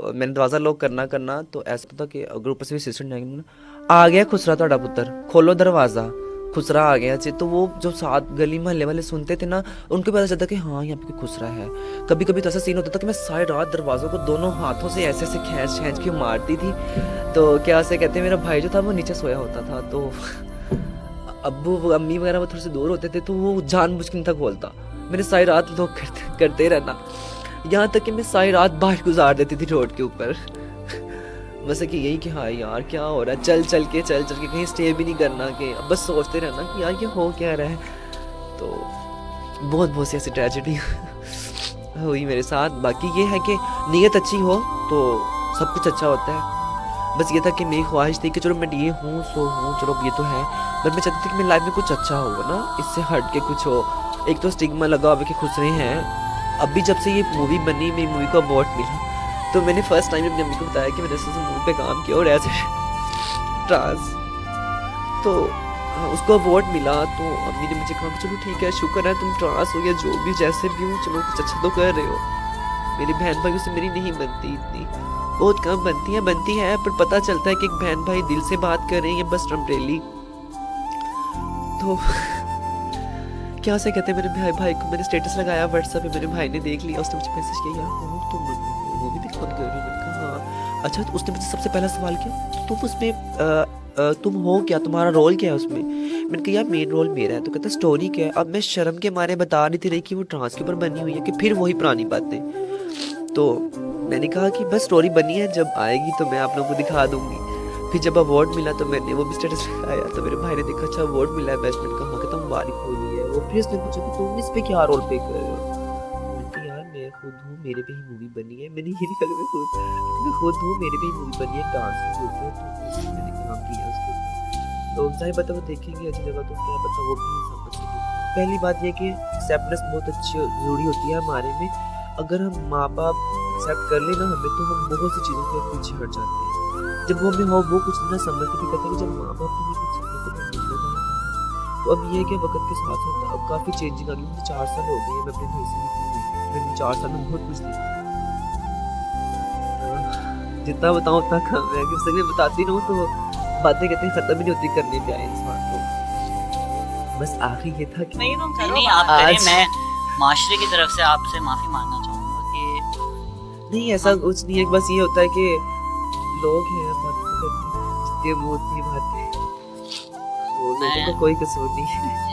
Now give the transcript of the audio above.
मैंने दरवाज़ा लॉक करना करना तो ऐसा था कि अगर ऊपर से भी असिस्टेंट आएंगे ना, आ गया खुसरा ਤੁਹਾਡਾ पुत्र, खोलो दरवाज़ा, खुसरा आ गया जी। तो वो जो साथ गली मोहल्ले वाले सुनते थे ना, उनको पता चलता कि हाँ यहाँ पे कोई खुसरा है। कभी कभी तो ऐसा सीन होता था कि मैं सारी रात दरवाज़ों को दोनों हाथों से ऐसे ऐसे खींच खींच के मारती थी। तो क्या से कहते हैं, मेरा भाई जो था वो नीचे सोया होता था, तो अब्बू अम्मी वगैरह वो थोड़े से दूर होते थे, तो वो जानबूझ के नहीं था खोलता। मैंने सारी रात लोग करते रहना, यहाँ तक कि मैं सारी रात बाहर गुजार देती थी रोड के ऊपर। बस कि यही कि हाँ यार क्या हो रहा है, चल चल के कहीं स्टे भी नहीं करना, कि बस सोचते रहना कि यार ये हो क्या रहा है। तो बहुत बहुत सी ऐसी ट्रेजेडी हुई मेरे साथ। बाकी ये है कि नीयत अच्छी हो तो सब कुछ अच्छा होता है। बस ये था कि मेरी ख्वाहिश थी कि चलो मैं ये हूँ सो हूँ, चलो ये तो है, बट मैं चाहती थी कि मेरी लाइफ में कुछ अच्छा होगा ना, इससे हट के कुछ हो। एक तो स्टिग्मा लगा हुआ कि खुश रहे हैं। अभी जब से ये मूवी बनी, मेरी मूवी को अवार्ड मिला, तो मैंने फर्स्ट टाइम अपनी अम्मी को बताया कि मैंने इस मूवी पे काम किया और ऐसे ट्रांस, तो उसको अवार्ड मिला। तो अम्मी ने मुझे कहा कि चलो ठीक है, शुक्र है तुम ट्रांस हो या जो भी जैसे भी हो, चलो कुछ अच्छा तो कर रहे हो। मेरी बहन भाई से मेरी नहीं बनती, इतनी बहुत कम बनती है, पर पता चलता है कि एक बहन भाई दिल से बात कर रहे हैं या बस टेम्परेली। तो क्या से कहते हैं, मेरे भाई को मैंने स्टेटस लगाया व्हाट्सएप पे, मेरे भाई ने देख लिया, उसने मुझे मैसेज किया यार वो तुम मूवी भी कौन कर रही हो। मैंने कहा हाँ। अच्छा, तो उसने मुझे सबसे पहला सवाल किया तुम उसमें तुम हो क्या, तुम्हारा रोल क्या है उसमें। मैंने कहा यार मेन रोल मेरा है। तो कहता स्टोरी क्या है। अब मैं शर्म के मारे बता नहीं थी रही कि वो ट्रांस के ऊपर बनी हुई है, कि फिर वही पुरानी बातें। तो मैंने कहा कि बस स्टोरी बनी है, जब आएगी तो मैं आप लोगों को दिखा दूंगी। फिर जब अवार्ड मिला तो मैंने वो भी स्टेटस लगाया, तो मेरे भाई ने देखा अच्छा अवार्ड मिला है बेस्ट फ्रेंड का, हाँ कहता मुबारक हो रही है। वो फिर उसने पूछा कि तुम इस पे क्या रोल प्ले कर रहे हो। मैंने कहा यार मैं खुद हूँ, मेरे पे ही मूवी बनी है। मैंने ये नहीं कहा मैं खुद हूँ, मेरे पे ही मूवी बनी है डांस के ऊपर, तो मैंने काम किया उसके ऊपर। तो चाहे पता वो देखेंगे अच्छी जगह तो क्या पता वो भी समझ सके। पहली बात ये कि एक्सेप्टेंस बहुत अच्छी ज़रूरी होती है हमारे में। अगर हम माँ बाप एक्सेप्ट कर लेना हमें, तो हम बहुत सी चीज़ों से पीछे हट जाते हैं। जब वो हमें हो वो कुछ ना समझ के भी कहते हैं कि जब माँ बाप तुम्हें कुछ समझते तो फिर मिलना नहीं। तो अब ये है कि वक्त के साथ साथ अब काफ़ी चेंजिंग आ गई। मुझे 4 साल हो गए हैं, मैं अपने घर से निकली हुई, मैंने 4 साल में बहुत कुछ देखा। जितना बताऊँ उतना कम है, कि सही में बताती रहूँ तो बातें कहते हैं ख़त्म ही नहीं होती करने पे आए इंसान को। बस आखिर ये था कि नहीं तुम करो, नहीं आप करें, आज मैं माशरे की तरफ से आपसे माफी मांगना चाहूंगा कि नहीं ऐसा कुछ नहीं है। बस ये होता है कि लोग हैं बातें करते हैं, जितने वो उतनी बातें, वो लोगों का कोई कसूर नहीं है।